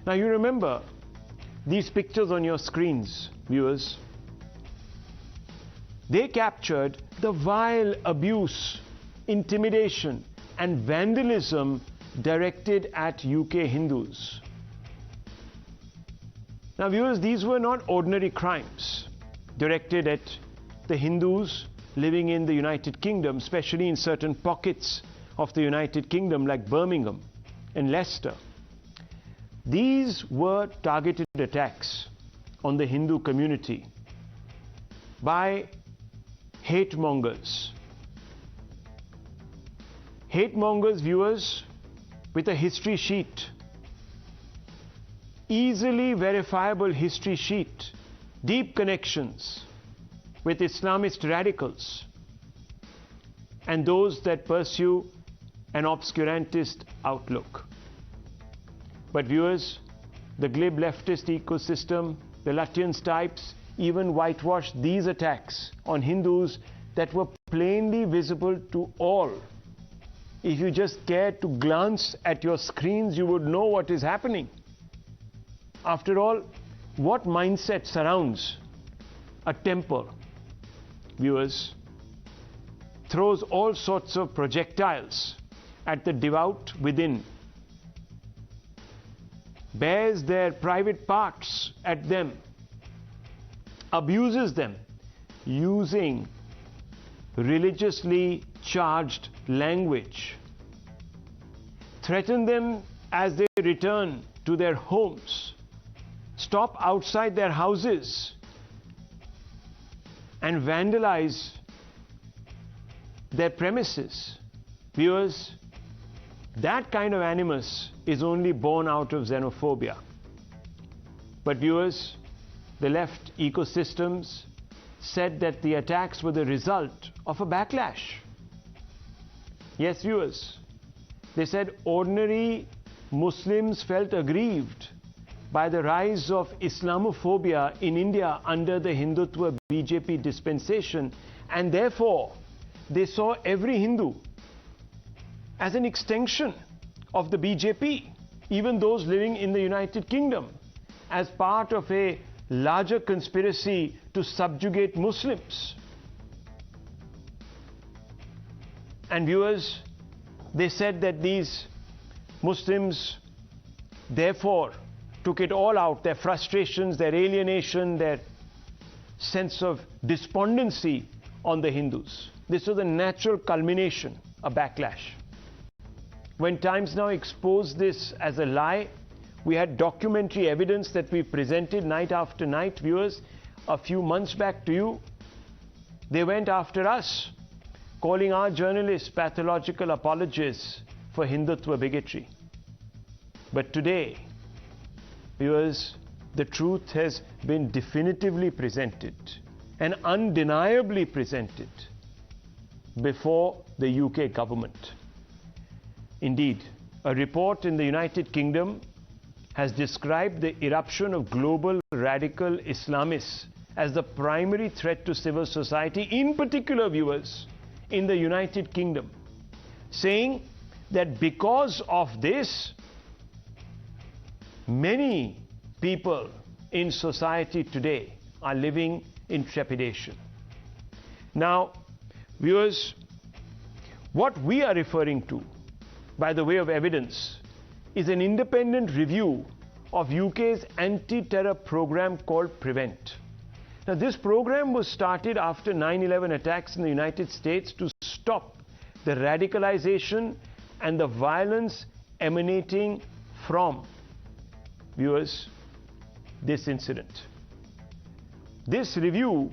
Now you remember these pictures on your screens, viewers. They captured the vile abuse, intimidation and vandalism directed at UK Hindus. Now viewers, these were not ordinary crimes directed at the Hindus living in the United Kingdom, especially in certain pockets of the United Kingdom like Birmingham and Leicester. These were targeted attacks on the Hindu community by hate mongers. Hate mongers, viewers, with a history sheet, easily verifiable history sheet, deep connections with Islamist radicals and those that pursue an obscurantist outlook. But viewers, the glib leftist ecosystem, the Lutyens types, even whitewashed these attacks on Hindus that were plainly visible to all. If you just cared to glance at your screens, you would know what is happening. After all, what mindset surrounds a temple, viewers, throws all sorts of projectiles at the devout within, bears their private parts at them, abuses them using religiously charged language, threaten them as they return to their homes, stop outside their houses and vandalize their premises. Viewers, that kind of animus is only born out of xenophobia. But viewers, the left ecosystems said that the attacks were the result of a backlash. Yes, viewers, they said ordinary Muslims felt aggrieved by the rise of Islamophobia in India under the Hindutva BJP dispensation, and therefore they saw every Hindu as an extension of the BJP, even those living in the United Kingdom, as part of a larger conspiracy to subjugate Muslims. And viewers, they said that these Muslims therefore took it all out, their frustrations, their alienation, their sense of despondency on the Hindus. This was a natural culmination, a backlash. When Times Now exposed this as a lie, we had documentary evidence that we presented night after night, viewers, a few months back to you. They went after us, calling our journalists pathological apologists for Hindutva bigotry. But today, viewers, the truth has been definitively presented and undeniably presented before the UK government. Indeed, a report in the United Kingdom has described the eruption of global radical Islamists as the primary threat to civil society, in particular, viewers, in the United Kingdom, saying that because of this, many people in society today are living in trepidation. Now, viewers, what we are referring to by the way of evidence is an independent review of UK's anti-terror program called PREVENT. Now, this program was started after 9/11 attacks in the United States to stop the radicalization and the violence emanating from, viewers, this incident. This review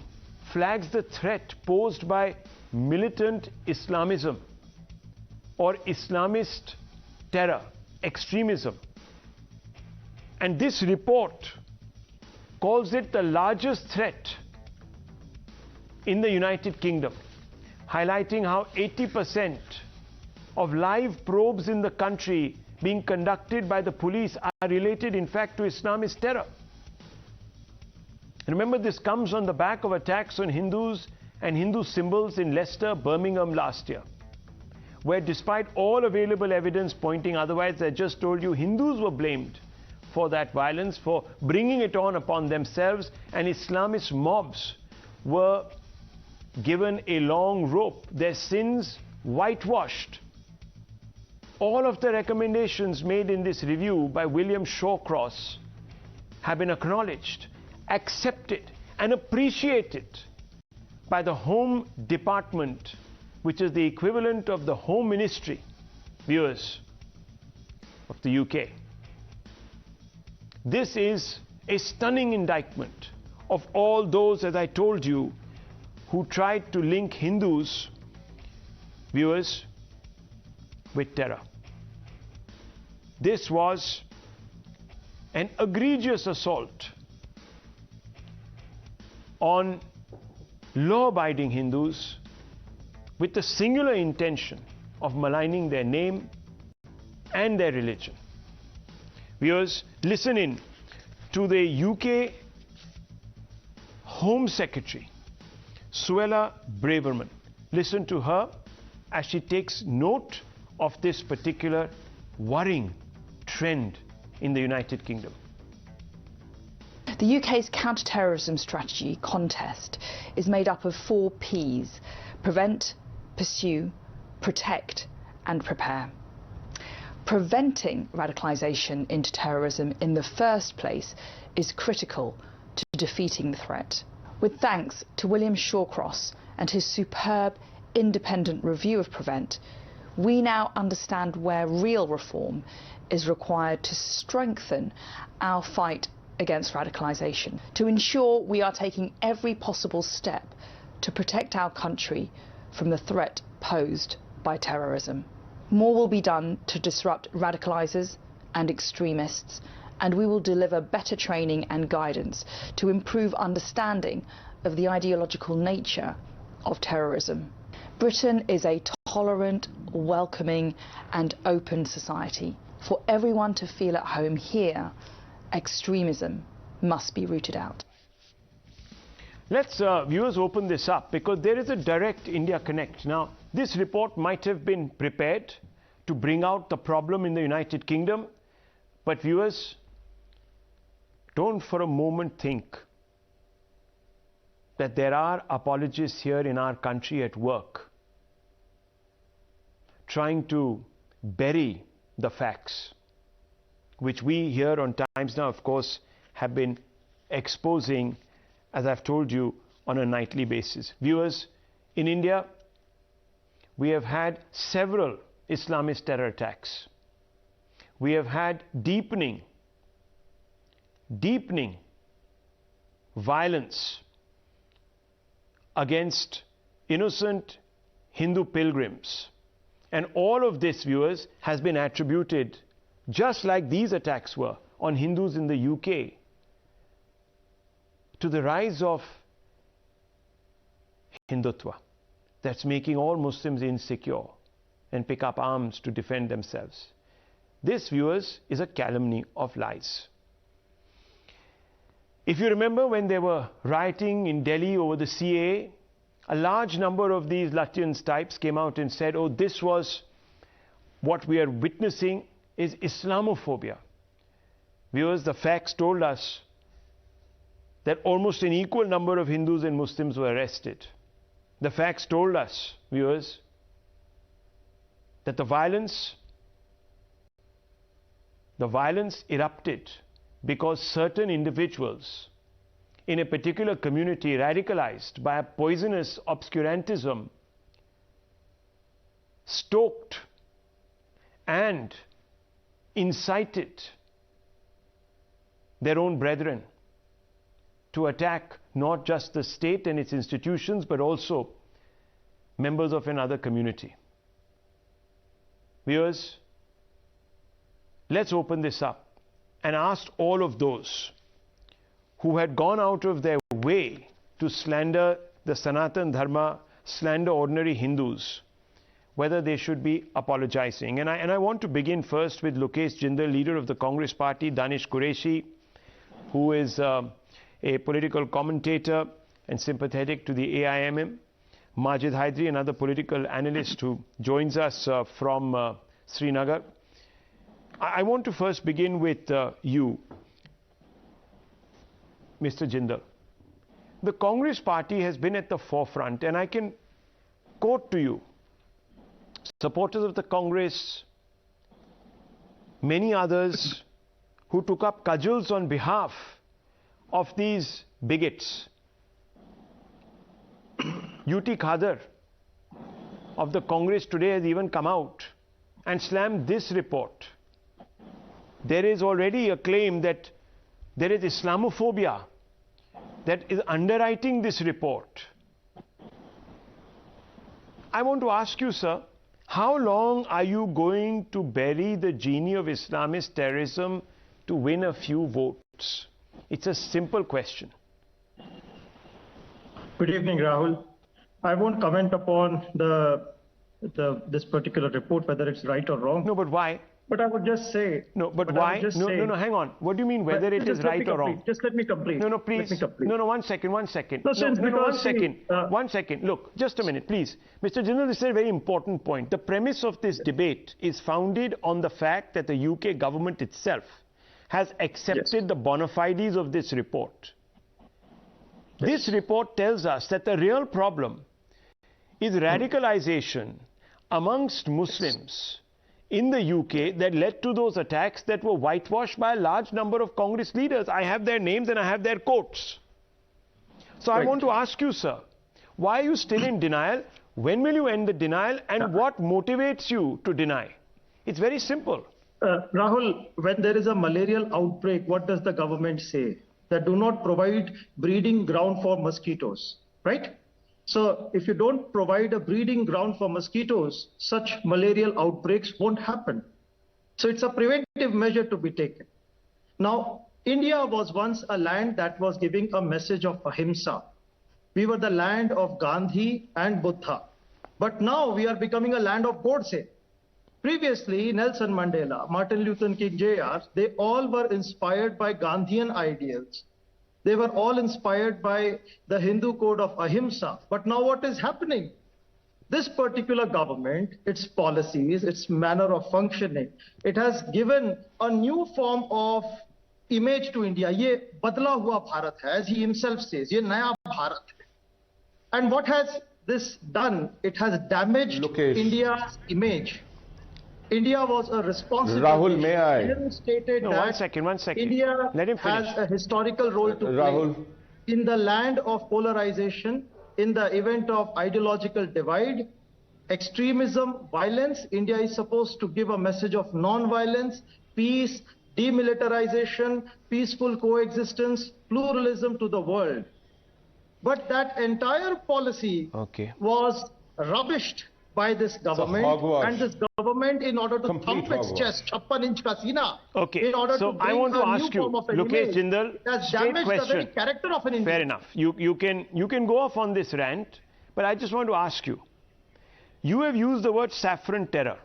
flags the threat posed by militant Islamism or Islamist terror, extremism. And this report calls it the largest threat in the United Kingdom, highlighting how 80% of live probes in the country being conducted by the police are related, in fact, to Islamist terror. Remember, this comes on the back of attacks on Hindus and Hindu symbols in Leicester, Birmingham last year, where despite all available evidence pointing otherwise, I just told you, Hindus were blamed for that violence, for bringing it on upon themselves, and Islamist mobs were given a long rope, their sins whitewashed. All of the recommendations made in this review by William Shawcross have been acknowledged, accepted, and appreciated by the Home Department, which is the equivalent of the Home Ministry, viewers, of the UK. This is a stunning indictment of all those, as I told you, who tried to link Hindus, viewers, with terror. This was an egregious assault on law-abiding Hindus with the singular intention of maligning their name and their religion. Viewers, listen in to the UK Home Secretary, Suella Braverman. Listen to her as she takes note of this particular worrying trend in the United Kingdom. The UK's counterterrorism strategy contest is made up of 4 Ps: prevent, pursue, protect and prepare. Preventing radicalisation into terrorism in the first place is critical to defeating the threat. With thanks to William Shawcross and his superb independent review of Prevent, we now understand where real reform is required to strengthen our fight against radicalisation, to ensure we are taking every possible step to protect our country from the threat posed by terrorism. More will be done to disrupt radicalisers and extremists, and we will deliver better training and guidance to improve understanding of the ideological nature of terrorism. Britain is a tolerant, welcoming and open society. For everyone to feel at home here, extremism must be rooted out. Let's, viewers, open this up because there is a direct India connect. Now, this report might have been prepared to bring out the problem in the United Kingdom, but viewers, don't for a moment think that there are apologists here in our country at work trying to bury the facts, which we here on Times Now, of course, have been exposing, as I've told you, on a nightly basis. Viewers, in India, we have had several Islamist terror attacks. We have had deepening violence against innocent Hindu pilgrims. And all of this, viewers, has been attributed, just like these attacks were on Hindus in the UK, to the rise of Hindutva that's making all Muslims insecure and pick up arms to defend themselves. This, viewers, is a calumny of lies. If you remember when they were rioting in Delhi over the CAA, a large number of these Lutyens types came out and said, oh, this was what we are witnessing is Islamophobia. Viewers, the facts told us that almost an equal number of Hindus and Muslims were arrested. The facts told us, viewers, that the violence erupted because certain individuals in a particular community, radicalized by a poisonous obscurantism, stoked and incited their own brethren to attack not just the state and its institutions, but also members of another community. Viewers, let's open this up and ask all of those who had gone out of their way to slander the Sanatan Dharma, slander ordinary Hindus, whether they should be apologizing. And I want to begin first with Lokesh Jindal, leader of the Congress party, Danish Qureshi, who is a political commentator and sympathetic to the AIMM, Majid Haidri, another political analyst who joins us from Srinagar. I want to first begin with you, Mr. Jindal, the Congress party has been at the forefront, and I can quote to you supporters of the Congress, many others who took up cudgels on behalf of these bigots. UT Khadar of the Congress today has even come out and slammed this report. There is already a claim that there is Islamophobia that is underwriting this report. I want to ask you, sir, how long are you going to bury the genie of Islamist terrorism to win a few votes? It's a simple question. Good evening, Rahul. I won't comment upon this particular report, whether it's right or wrong. No, but why? But I would just say... No, but why? No, hang on. What do you mean whether it is right or wrong? Just let me complete. No, please. No, one second. No, one second. Look, just a minute, please. Mr. Jindal, this is a very important point. The premise of this debate is founded on the fact that the UK government itself has accepted the bona fides of this report. This report tells us that the real problem is radicalization amongst Muslims in the UK that led to those attacks that were whitewashed by a large number of Congress leaders. I have their names and I have their quotes. So I want to ask you, sir, why are you still in denial? When will you end the denial? And what motivates you to deny? It's very simple. Rahul, when there is a malarial outbreak, what does the government say? That do not provide breeding ground for mosquitoes, right? So if you don't provide a breeding ground for mosquitoes, such malarial outbreaks won't happen. So it's a preventive measure to be taken. Now, India was once a land that was giving a message of ahimsa. We were the land of Gandhi and Buddha. But now we are becoming a land of Godse. Previously, Nelson Mandela, Martin Luther King Jr., they all were inspired by Gandhian ideals. They were all inspired by the Hindu code of ahimsa. But now what is happening? This particular government, its policies, its manner of functioning, it has given a new form of image to India. Ye badla hua Bharat hai, as he himself says, ye naya Bharat hai. And what has this done? It has damaged India's image. India was a responsible Rahul, may I? Stated no, that one second. India Let him finish. has a historical role to Rahul. play in the land of polarization, in the event of ideological divide, extremism, violence. India is supposed to give a message of non-violence, peace, demilitarization, peaceful coexistence, pluralism to the world. But that entire policy was rubbished by this government, and this government, in order to thump its chest, 56-inch ka seena, in order to bring I want to a ask new you, form of an Lokesh image, Jindal, has straight damaged question. the very character of an Indian. Fair enough. You can go off on this rant, but I just want to ask you. You have used the word saffron terror.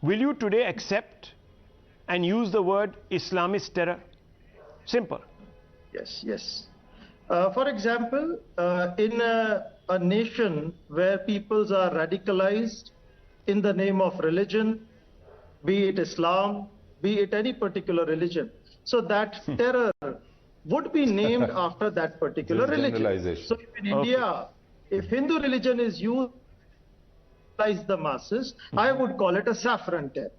Will you today accept and use the word Islamist terror? Simple. Yes. For example, in a nation where peoples are radicalized in the name of religion, be it Islam, be it any particular religion, so that terror would be named after that particular religion. So if in India, if Hindu religion is used to the masses, I would call it a saffron terror.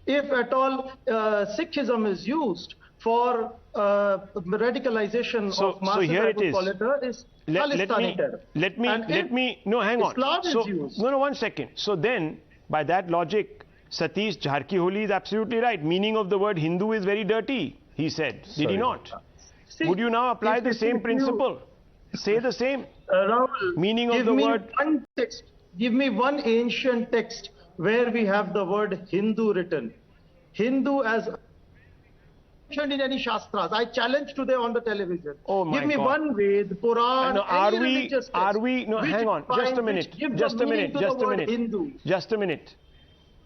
If at all Sikhism is used for radicalization of masses, so here I would call it Khalistani terror. Let me, no, hang on. Islam is used. No, 1 second. So then, by that logic, Satish Jharki is absolutely right. Meaning of the word Hindu is very dirty, he said. Did he not? See, would you now apply the same principle? Say the same. Rahul, meaning of the word. One text, give me one ancient text where we have the word Hindu written. Hindu as mentioned in any Shastras. I challenge today on the television. Oh my Give me God. one Ved, Puran, Are we, no, hang on, just a minute.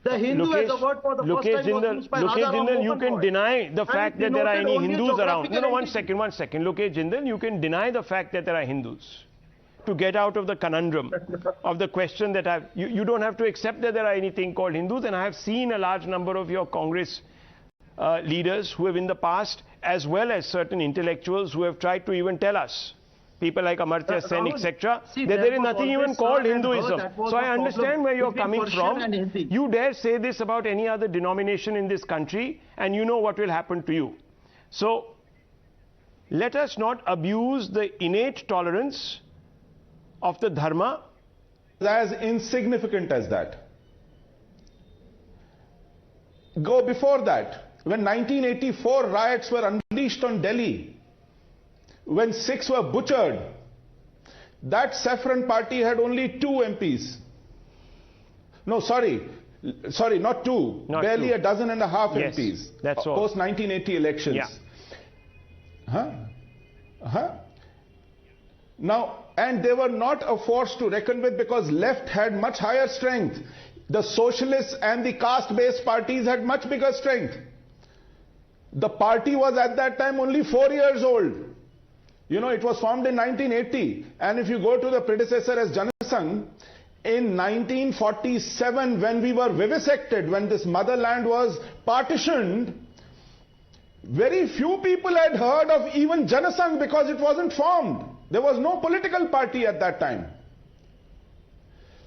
The Hindu as a word for the first time was used by Raja Ram Jindal, you can Mohan deny the fact that there are any only Hindus around. No, one geographical second. Lokesh Jindal, you can deny the fact that there are Hindus to get out of the conundrum of the question that you don't have to accept that there are anything called Hindus, and I have seen a large number of your Congress leaders who have in the past, as well as certain intellectuals who have tried to even tell us, people like Amartya Sen, etc., that there is nothing even called Hinduism. So I understand where you're coming from. You dare say this about any other denomination in this country, and you know what will happen to you. So let us not abuse the innate tolerance of the dharma. As insignificant as that. Go before that, when 1984 riots were unleashed on Delhi, when Sikhs were butchered, that Saffron party had only 2 MPs. No, sorry, not 2, not barely 2. a dozen and a half Yes, MPs. that's all. Post 1980 elections. Yeah. Now, and they were not a force to reckon with, because left had much higher strength. The socialists and the caste-based parties had much bigger strength. The party was at that time only 4 years old. You know, it was formed in 1980. And if you go to the predecessor as Janasangh, in 1947, when we were vivisected, when this motherland was partitioned, very few people had heard of even Janasangh because it wasn't formed. There was no political party at that time.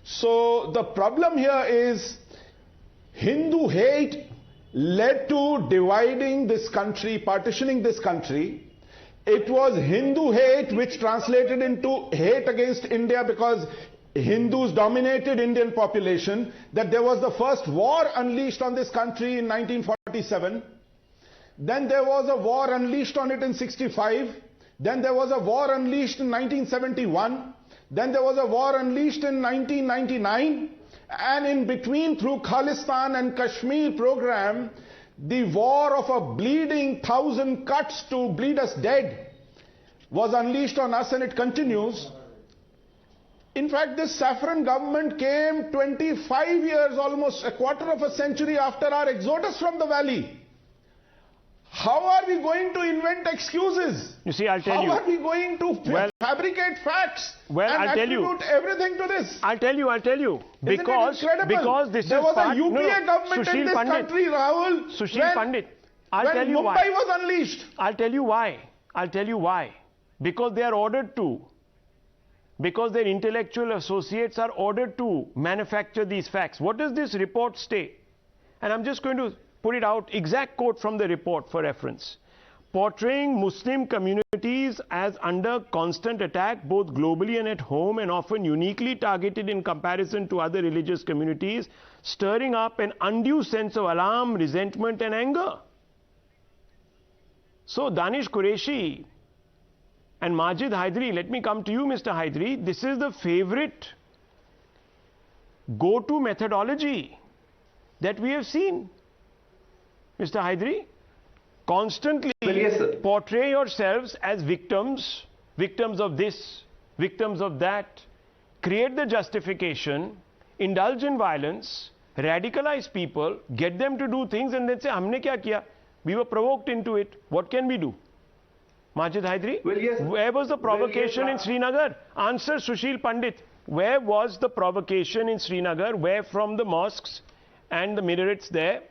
So the problem here is Hindu hate led to dividing this country, partitioning this country. It was Hindu hate which translated into hate against India, because Hindus dominated Indian population, that there was the first war unleashed on this country in 1947. Then there was a war unleashed on it in 65. Then there was a war unleashed in 1971. Then there was a war unleashed in 1999. And in between, through Khalistan and Kashmir program, the war of a bleeding 1,000 cuts to bleed us dead was unleashed on us, and it continues. In fact, this saffron government came 25 years, almost a quarter of a century after our exodus from the valley. How are we going to invent excuses? You see, I'll tell you. How are we going to fabricate facts and attribute everything to this? I'll tell you. Because this there is was part, a UPA government Sushil in this Pandit, country, Rahul. Sushil Pandit. I'll tell you Mumbai why. was unleashed. I'll tell you why. Because they are ordered to. Because their intellectual associates are ordered to manufacture these facts. What does this report state? And I'm just going to put it out, exact quote from the report for reference. Portraying Muslim communities as under constant attack both globally and at home, and often uniquely targeted in comparison to other religious communities, stirring up an undue sense of alarm, resentment and anger. So Danish Qureshi and Majid Hydari, let me come to you, Mr. Hydari. This is the favorite go-to methodology that we have seen. Mr. Hydari, constantly portray yourselves as victims of this, victims of that, create the justification, indulge in violence, radicalize people, get them to do things, and then say, humne kya kiya? We were provoked into it. What can we do? Majid Hydari, where was the provocation in Srinagar? Answer, Sushil Pandit. Where was the provocation in Srinagar? Where from the mosques and the minarets there?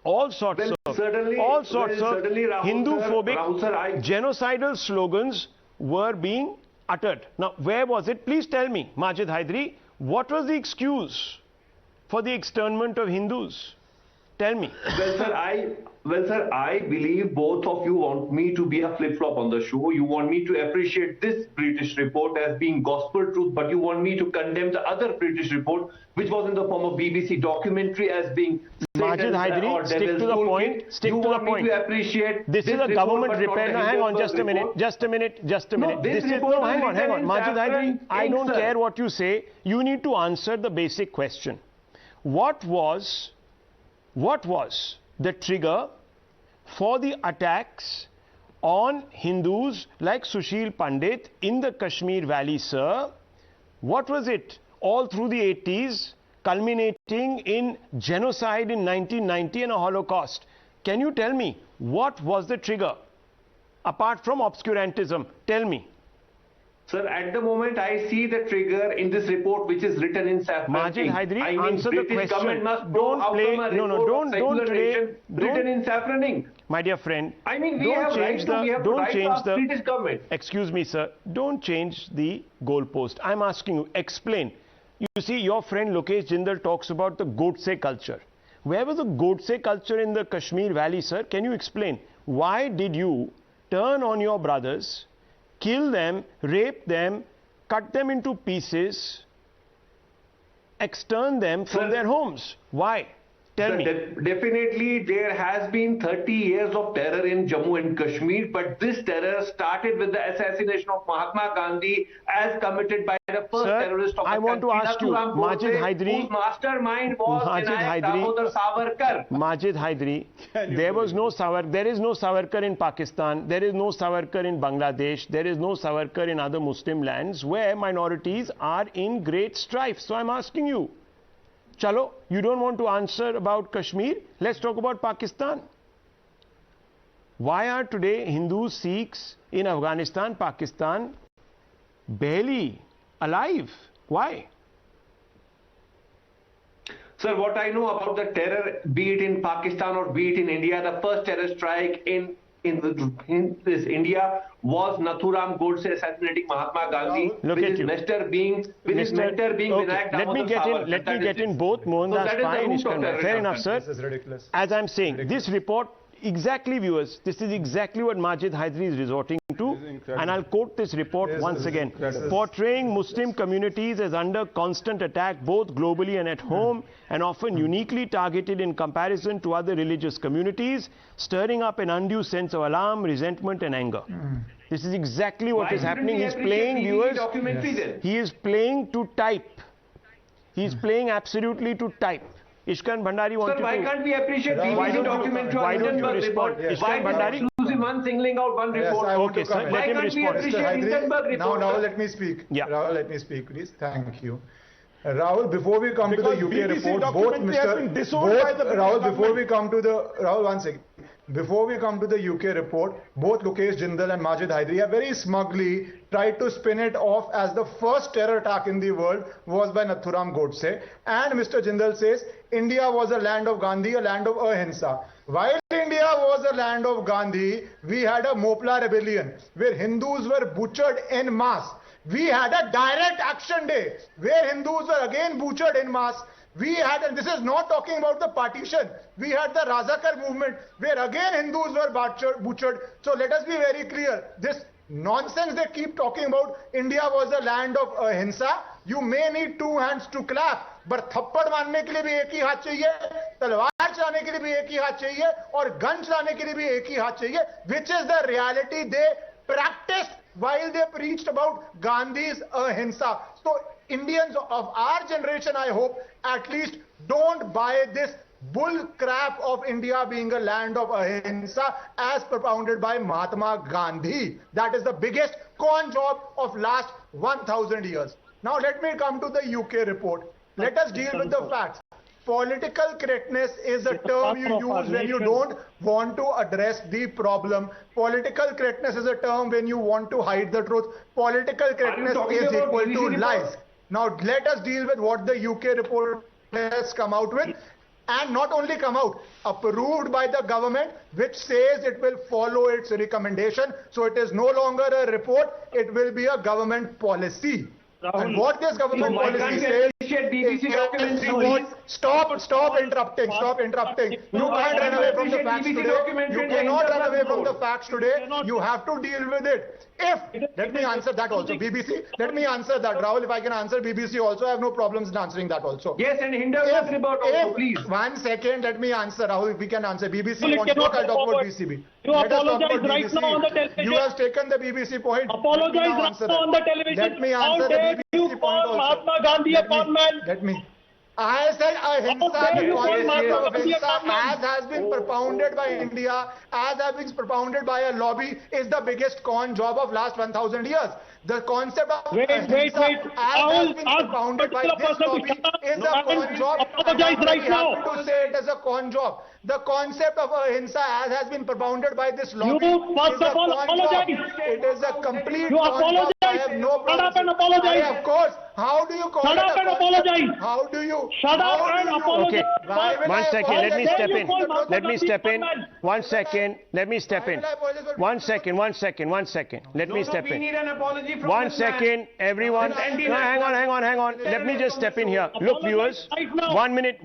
All sorts of Hindu-phobic, genocidal slogans were being uttered. Now, where was it? Please tell me, Majid Hydari, what was the excuse for the extermination of Hindus? Tell me. Well, sir, I believe both of you want me to be a flip-flop on the show. You want me to appreciate this British report as being gospel truth, but you want me to condemn the other British report, which was in the form of BBC documentary, as being Majid Hydari, stick to the point. Stick to the point. To appreciate this is a government repair. No, hang on, just a minute. No, hang on. Majid Hydari, I don't care what you say. You need to answer the basic question. What was the trigger for the attacks on Hindus like Sushil Pandit in the Kashmir Valley, sir? What was it all through the 80s, culminating in genocide in 1990 and a Holocaust? Can you tell me what was the trigger? Apart from obscurantism, tell me. Sir, at the moment I see the trigger in this report which is written in saffron. Majid Hydari, I mean, answer the British question. government must Don't know play. how come a No, no, report of don't secular play. nation written in saffron ink. My dear friend, I mean, we don't have right change to, the. we have Don't right to change ask the. British government. Excuse me, sir. Don't change the goalpost. I'm asking you. Explain. You see, your friend Lokesh Jindal talks about the Godse culture. Where was the Godse culture in the Kashmir Valley, sir? Can you explain? Why did you turn on your brothers, kill them, rape them, cut them into pieces, extern them from their homes? Why? Tell me. Definitely there has been 30 years of terror in Jammu and Kashmir, but this terror started with the assassination of Mahatma Gandhi as committed by the first terrorist of the I want to country, ask you, Nathuram Majid Godse, Hydari, whose mastermind was Majid Vinayak Hydari, Damodar Savarkar. Majid Hydari, there is no Savarkar in Pakistan, there is no Savarkar in Bangladesh, there is no Savarkar in other Muslim lands where minorities are in great strife. So I'm asking you, Chalo, you don't want to answer about Kashmir? Let's talk about Pakistan. Why are today Hindus, Sikhs in Afghanistan, Pakistan barely alive? Why? Sir, what I know about the terror, be it in Pakistan or be it in India, the first terror strike in this India was Nathuram Godse assassinating Mahatma Gandhi, with his mentor being Vinayak Damodar Savarkar. Let me get in both Mohandas Pai and Iskandar. Fair enough, sir. This is ridiculous. As I'm saying, this report, exactly, viewers, this is exactly what Majid Hydari is resorting to, and I'll quote this report once again. Portraying Muslim communities as under constant attack both globally and at home, and often uniquely targeted in comparison to other religious communities, stirring up an undue sense of alarm, resentment and anger. This is exactly what is happening. He's playing, viewers, he is playing to type. He's playing absolutely to type. Ishkan Bhandari wants to... Sir, why can't we appreciate BBC documentary on Hindenburg report? Why Bhandari? one singling out one report? Okay, sir, let him respond. Hindenburg report? Now let me speak. Yeah. Rahul, let me speak, please. Thank you. Rahul, before we come to the UK report, Rahul, one second. Before we come to the UK report, both Lokesh Jindal and Majid Hydari have very smugly tried to spin it off as the first terror attack in the world was by Nathuram Godse. And Mr. Jindal says India was a land of Gandhi, a land of ahimsa. While India was a land of Gandhi, we had a Mopla rebellion where Hindus were butchered en masse. We had a direct action day where Hindus were again butchered en masse. We had, and this is not talking about the partition, we had the Razakar movement where again Hindus were butchered. So let us be very clear. This nonsense they keep talking about, India was a land of ahimsa. You may need two hands to clap, but थप्पड़ मारने के लिए भी एक ही हाथ चाहिए, तलवार चलाने के लिए भी एक ही हाथ चाहिए, और गन चलाने के लिए भी एक ही हाथ चाहिए, which is the reality they practiced while they preached about Gandhi's ahimsa. So Indians of our generation, I hope, at least don't buy this bull crap of India being a land of ahimsa as propounded by Mahatma Gandhi. That is the biggest con job of last 1000 years. Now let me come to the UK report. Let us deal with the facts. Political correctness is a term you use when you don't want to address the problem. Political correctness is a term when you want to hide the truth. Political correctness is equal to lies. Now let us deal with what the UK report has come out with, and not only come out, approved by the government, which says it will follow its recommendation. So it is no longer a report, it will be a government policy. Rahul, and what this government policy says is stop interrupting. You can't run away from the facts today. You cannot run away from the facts today. You have to deal with it. Let me answer that also. BBC, let me answer that. Rahul, if I can answer BBC also, I have no problems in answering that also. Yes, and Hindenburg report also, please. 1 second, let me answer. Rahul, if we can answer. BBC wants to talk, I'll talk about BCB. You apologize right now on the television. You have taken the BBC point. Apologize right now on the television. Let me answer the BBC point also. Mahatma Gandhi a con man? Let me. I said ahimsa, the Yes, concept yes, of yes. ahimsa, as has been propounded by India, as has been propounded by a lobby, is the biggest con job of last 1,000 years. The concept of Wait. ahimsa, as has been propounded by this lobby, is a con job. Apologize I'm right very now. happy to say it as a con job. The concept of ahimsa, as has been propounded by this lobby, You first is a of all con apologize. job. It is a complete You con job. I apologize. have no Shut up and problem. apologize. Of course. How do you call Shut it up a and concept? apologize. How do you? Shut up how and do you- apologize. Okay. Why will One I second, let me apologize? step in. You call Let me step in. Mahatma Gandhi One second, let me step in. One second. Let me step we in. need an apology from One this man. second, everyone. No, hang on. Let me just step in here. Look, viewers, Right now. 1 minute.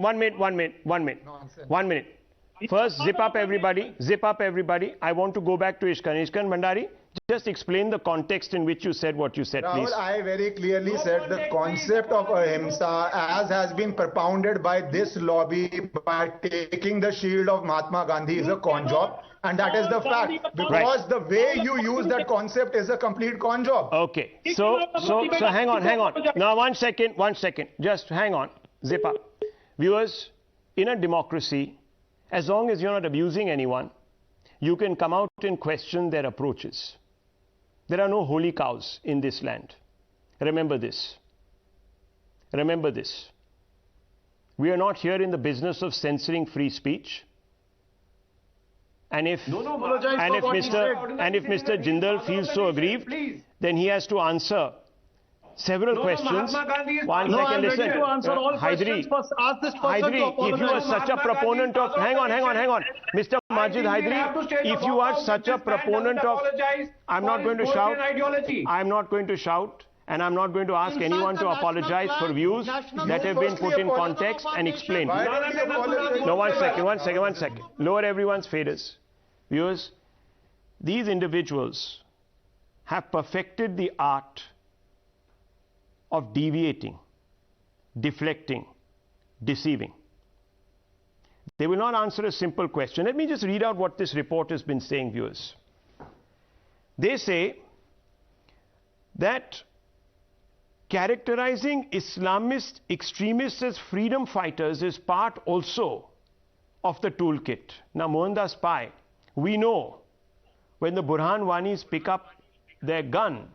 First, zip up everybody. I want to go back to Ishkan Bhandari. Just explain the context in which you said what you said, please. Rahul, I very clearly said the concept of ahimsa, as has been propounded by this lobby by taking the shield of Mahatma Gandhi, is a con job, and that is the fact. Because the way you use that concept is a complete con job. Okay, so hang on. Now, one second. Just hang on. Zip up. Viewers, in a democracy, as long as you're not abusing anyone, you can come out and question their approaches. There are no holy cows in this land. Remember this. We are not here in the business of censoring free speech. And if Mr. Jindal feels so aggrieved, then he has to answer several questions. One second, listen. To answer all Hydri, questions. First, ask this person to Hydri, if you are apologize. such a proponent of... Hang on. Mr. Majid Hydri, if you are such a proponent of... I'm not going to shout. I'm not going to shout. And I'm not going to ask anyone to apologize for views that have been put in context and explained. No, one second. Lower everyone's faders. Viewers, these individuals have perfected the art of deviating, deflecting, deceiving. They will not answer a simple question. Let me just read out what this report has been saying, viewers. They say that characterizing Islamist extremists as freedom fighters is part also of the toolkit. Now, Mohandas Pai, we know when the Burhan Wanis pick up their gun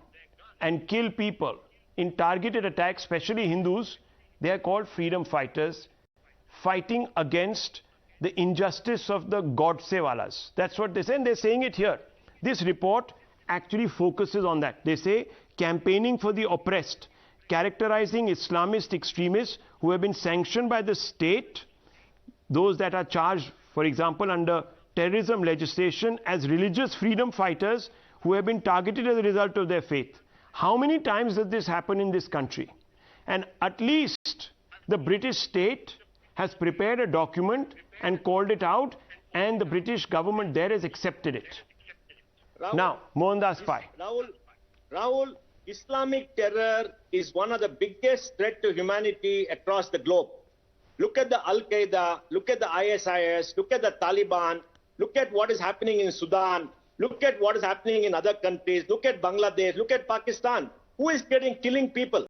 and kill people in targeted attacks, especially Hindus, they are called freedom fighters, fighting against the injustice of the Godse walas. That's what they say, and they're saying it here. This report actually focuses on that. They say campaigning for the oppressed, characterizing Islamist extremists who have been sanctioned by the state, those that are charged, for example, under terrorism legislation, as religious freedom fighters who have been targeted as a result of their faith. How many times does this happen in this country? And at least the British state has prepared a document and called it out, and the British government there has accepted it. Rahul, Now, Mohandas Pai. Rahul, Islamic terror is one of the biggest threat to humanity across the globe. Look at the Al-Qaeda, look at the ISIS, look at the Taliban, look at what is happening in Sudan, look at what is happening in other countries, look at Bangladesh, look at Pakistan. Who is killing people?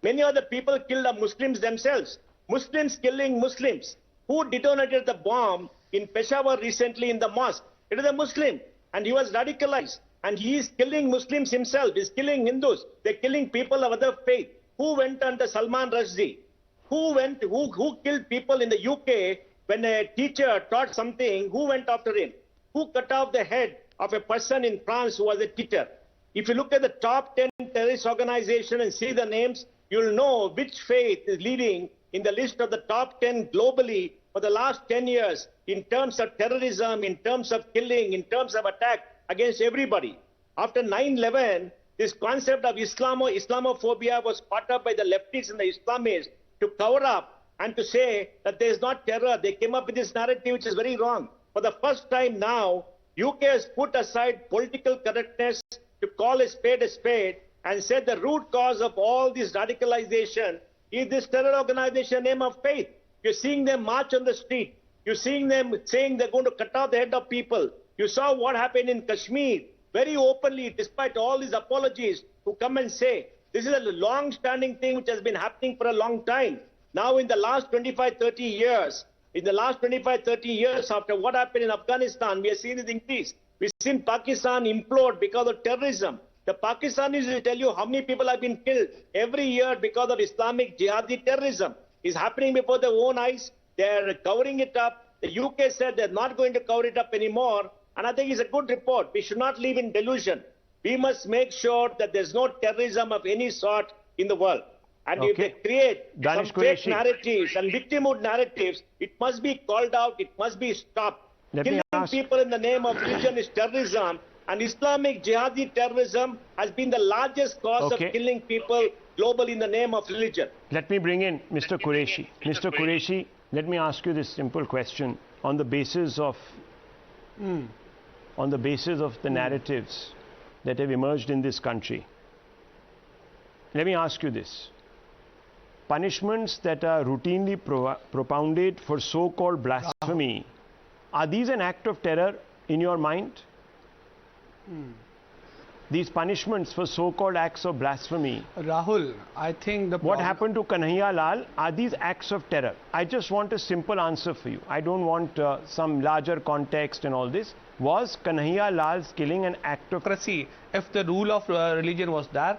Many of the people killed are Muslims themselves. Muslims killing Muslims. Who detonated the bomb in Peshawar recently in the mosque? It is a Muslim, and he was radicalized. And he is killing Muslims himself. He's killing Hindus. They're killing people of other faith. Who went under Salman Rushdie? Who killed people in the UK when a teacher taught something? Who went after him? Who cut off the head of a person in France who was a teacher? If you look at the top 10 terrorist organizations and see the names, you'll know which faith is leading in the list of the top 10 globally for the last 10 years in terms of terrorism, in terms of killing, in terms of attack against everybody. After 9/11, this concept of Islamophobia was caught up by the leftists and the Islamists to cover up and to say that there is not terror. They came up with this narrative which is very wrong. For the first time now, UK has put aside political correctness to call a spade and said the root cause of all this radicalization is this terror organization name of faith. You're seeing them march on the street. You're seeing them saying they're going to cut off the head of people. You saw what happened in Kashmir very openly, despite all these apologies, who come and say this is a long-standing thing which has been happening for a long time. Now in the last 25-30 years, after what happened in Afghanistan, we have seen it increase. We've seen Pakistan implode because of terrorism. The Pakistanis will tell you how many people have been killed every year because of Islamic jihadi terrorism. It's happening before their own eyes. They're covering it up. The UK said they're not going to cover it up anymore. And I think it's a good report. We should not live in delusion. We must make sure that there's no terrorism of any sort in the world. And if they create some fake narratives and victimhood narratives, it must be called out, it must be stopped. Killing people in the name of religion is terrorism, and Islamic jihadi terrorism has been the largest cause of killing people globally in the name of religion. Let me bring in Mr. Qureshi. Mr. Qureshi, let me ask you this simple question on the basis of the narratives that have emerged in this country. Let me ask you this. Punishments that are routinely propounded for so-called blasphemy, are these an act of terror in your mind? These punishments for so-called acts of blasphemy. Rahul, I think what happened to Kanhaiya Lal, are these acts of terror? I just want a simple answer for you. I don't want some larger context and all this. Was Kanhaiya Lal's killing an act of terror? If the rule of religion was there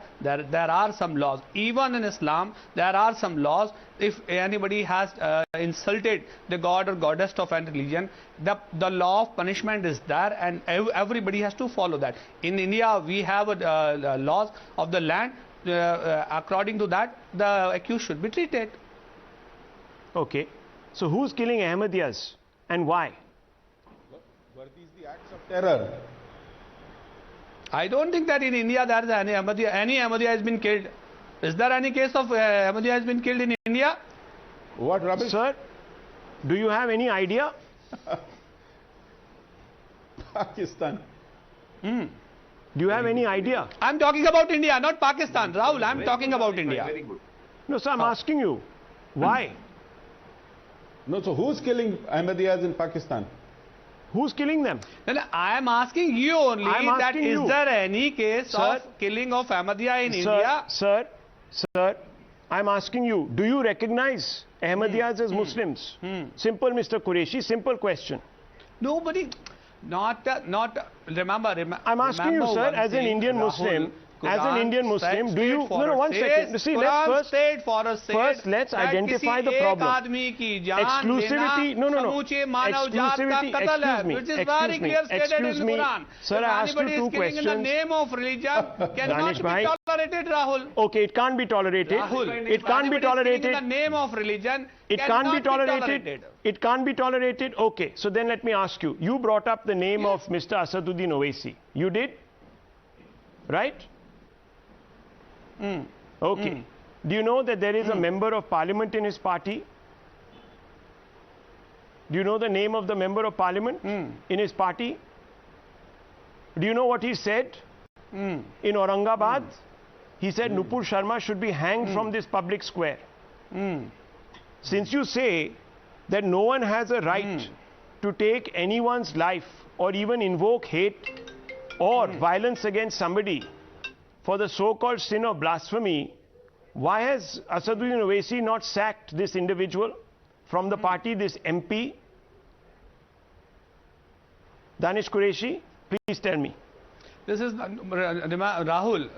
are some laws. Even in Islam, there are some laws. If anybody has insulted the god or goddess of any religion, the law of punishment is there, and everybody has to follow that. In India, we have laws of the land. According to that, the accused should be treated. Okay. So who's killing Ahmadiyas and why? Were these the acts of terror? I don't think that in India there is any Ahmadiyya has been killed. Is there any case of Ahmadiyya has been killed in India? What rubbish? Sir, do you have any idea? Pakistan. Do you have any idea? I'm talking about India, not Pakistan. Rahul, I'm talking about India. Very good. No, sir, I'm asking you. Why? No, so who's killing Ahmadiyyas in Pakistan? Who's killing them? No, I am asking you only that is there any case Sir, of killing of Ahmadiyya in India? Sir, I'm asking you, do you recognize Ahmadiyyas as Muslims? Simple, Mr. Qureshi, simple question. Nobody, remember. I'm asking you, sir, as an Indian Muslim, do you, no, one second, see, let's first let's identify the problem. Exclusivity, excuse me, sir, I asked you two questions. In the name of religion cannot be tolerated, Rahul. Okay, it can't be tolerated. It can't be tolerated. In the name of religion, it can't be tolerated. It can't be tolerated. Okay, so then let me ask you. You brought up the name of Mr. Asaduddin Owaisi. You did? Right? Okay. Do you know that there is a member of parliament in his party? Do you know the name of the member of parliament in his party? Do you know what he said in Aurangabad? He said Nupur Sharma should be hanged from this public square. Since you say that no one has a right to take anyone's life or even invoke hate or violence against somebody for the so-called sin of blasphemy, why has Asaduddin Owaisi not sacked this individual from the party, this MP? Danish Qureshi, please tell me. This is Rahul.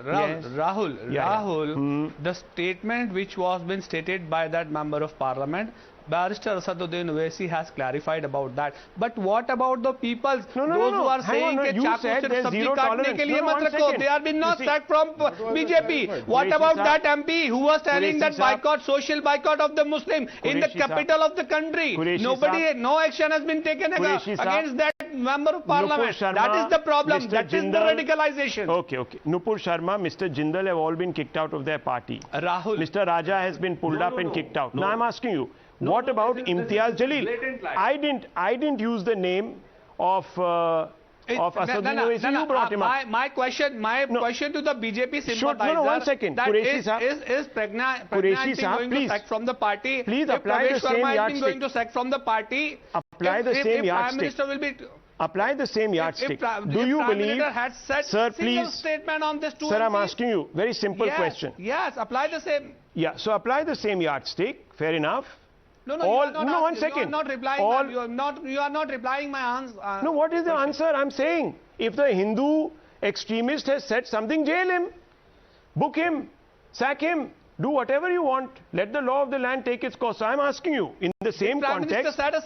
The statement which was been stated by that member of parliament, Barrister Asaduddin Owaisi has clarified about that. But what about the people? Those who are saying that you said there's zero tolerance. They have been not sacked from BJP. What about that MP who was telling that boycott, social boycott of the Muslim in the capital of the country? No action has been taken against that member of parliament. That is the problem. That is the radicalization. Okay. Nupur Sharma, Mr. Jindal have all been kicked out of their party. Rahul. Mr. Raja has been pulled up and kicked out. Now I'm asking you, what about Imtiaz Jalil? I didn't use the name of Asaduddin Owaisi. You brought him up. My question to the BJP sympathizer. One second. That is Pragna going to sack from the party? Please apply the same yardstick. Going to sack from the party. Apply the same yardstick. Prime Minister will be. Apply the same yardstick. Do you Prime believe, Minister had said sir, single please, statement on this sir, I'm MPs? asking you, very simple Yes, question. Yes, apply the same. Yeah, so apply the same yardstick, fair enough. No, no, All, you are not no, one asking, second. You are not replying. All, you are not replying my answer. no, what is the answer? I'm saying, if the Hindu extremist has said something, jail him, book him, sack him, do whatever you want. Let the law of the land take its course. So I'm asking you, in the same Prime context. Minister said a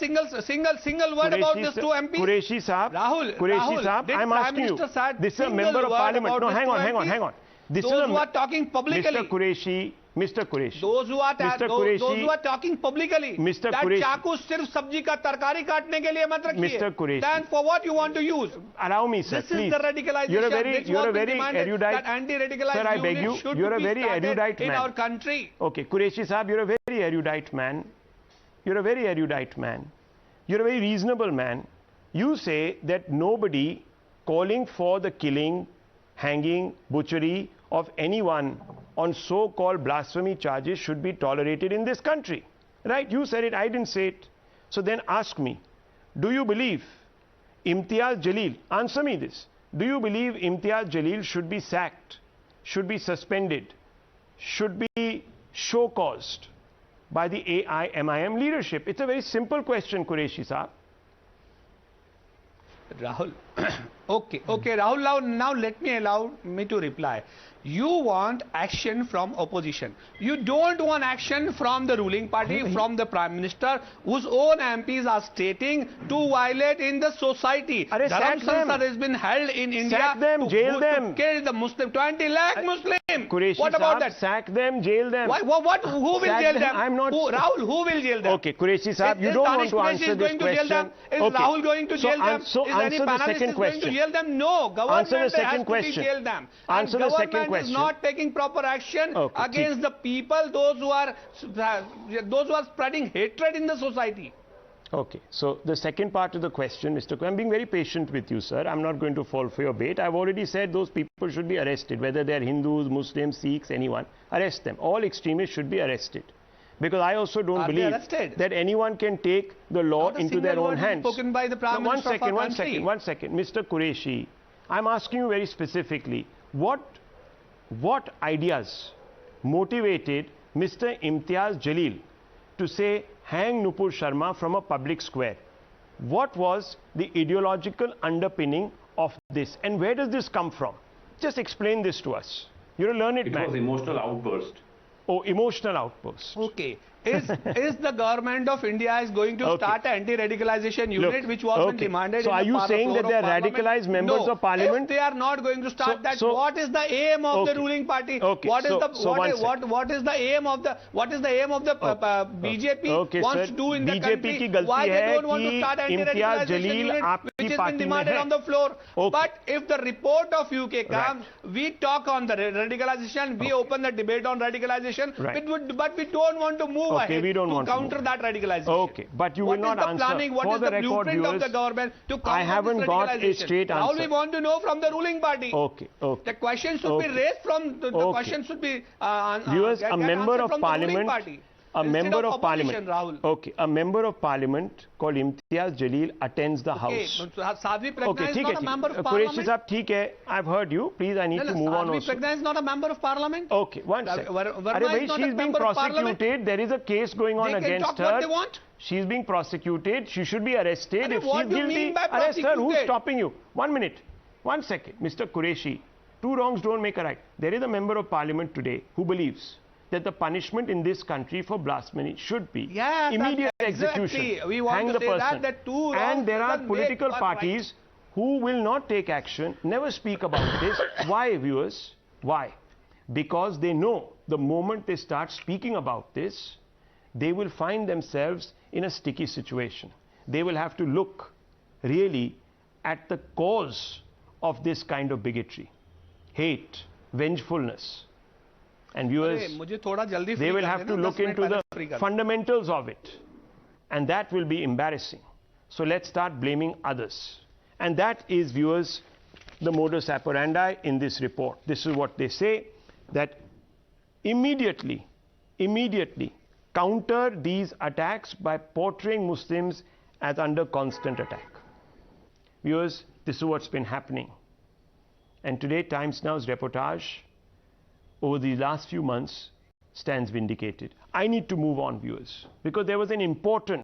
single word about these two MPs. Qureshi Saab, Rahul, Saab, did I'm Prime asking you. Minister said This is a single member of word parliament. about No, these hang two on, MPs? hang on. This Those is a who are talking publicly. Mr. Qureshi. Those who are those who are talking publicly. Mr. That Qureshi. चाकू सिर्फ सब्जी का तरकारी काटने के लिए मत रखिए. Mr. Qureshi. Then for what you want to use? Allow me, sir, This please. is the radicalization. You're a very erudite. That anti-radicalized Sir, I beg unit you. should You're a be very started erudite in man. our country. Okay, Qureshi Saab, you're a very erudite man. You're a very erudite man. You're a very reasonable man. You say that nobody calling for the killing, hanging, butchery of anyone on so-called blasphemy charges should be tolerated in this country. Right? You said it, I didn't say it. So then ask me, do you believe Imtiaz Jalil, answer me this, do you believe Imtiaz Jalil should be sacked, should be suspended, should be show-caused by the AIMIM leadership? It's a very simple question, Qureshi Saab. Rahul, okay, Rahul, now allow me to reply. You want action from opposition. You don't want action from the ruling party, from the Prime Minister, whose own MPs are stating to violate in the society. Sack them. Has been held in India. Sack them, jail them. To kill the Muslim, 20 lakh Muslim. Qureshi What about Saab, that? Sack them, jail them. Who will jail them? I'm not. Rahul, who will jail them? Okay, Qureshi Saab, you don't want to answer this question. Is Okay. Rahul going to jail them? So is any answer the panelist second going to question. jail them? No. Government Answer the second has question. to jail them. Answer the second Government question. is not taking proper action Okay, against the people, those who are spreading hatred in the society. Okay, so the second part of the question, Mr. I'm being very patient with you, sir. I'm not going to fall for your bait. I've already said those people should be arrested, whether they're Hindus, Muslims, Sikhs, anyone. Arrest them. All extremists should be arrested. Because I also don't believe that anyone can take the law into their own hands. Spoken by the Prime Minister of our country. One second. Mr. Qureshi, I'm asking you very specifically, what ideas motivated Mr. Imtiaz Jalil to say, hang Nupur Sharma from a public square? What was the ideological underpinning of this? And where does this come from? Just explain this to us. You're a learned man. It was emotional outburst. Oh, emotional outburst. Okay. Is the government of India is going to start an anti-radicalization unit which was been demanded? So are you saying that they are radicalized members of parliament? If they are not going to start that, what is the aim of the ruling party? Okay. What is the aim of the BJP wants to do in the country? Why they don't want to start anti-radicalization unit which has been demanded on the floor? But if the report of UK comes, we talk on the radicalization, we open the debate on radicalization, but we don't want to move ahead we don't to want counter to that radicalization. Okay, but you will not answer. What is the blueprint of the government to counter I haven't this got radicalization? a straight answer. All we want to know from the ruling party. Okay. The question should be raised from the question should be viewers, a member of parliament. A member of parliament. Rahul. Okay, a member of parliament called Imtiaz Jalil attends the house. Sadhvi Pragna is not a member of Qureshi parliament. Saab, theek hai. I've heard you. Please, I need to move on also. Sadhvi Pragna is not a member of parliament. Okay, one second. She's being prosecuted. There is a case going on against her. What they want. She's being prosecuted. She should be arrested. If what she's do you guilty, mean by arrest her. Who's prosecuted? stopping you? 1 minute. 1 second. Mr. Qureshi, two wrongs don't make a right. There is a member of parliament today who believes that the punishment in this country for blasphemy should be immediate execution. We want hang to the say person. that two and there are political parties who will not take action, never speak about this. Why, viewers? Why? Because they know the moment they start speaking about this, they will find themselves in a sticky situation. They will have to look really at the cause of this kind of bigotry, hate, vengefulness. And viewers, they will have to look into the fundamentals of it. And that will be embarrassing. So let's start blaming others. And that is, viewers, the modus operandi in this report. This is what they say, that immediately counter these attacks by portraying Muslims as under constant attack. Viewers, this is what's been happening. And today, Times Now's reportage over the last few months stands vindicated. I need to move on, viewers, because there was an important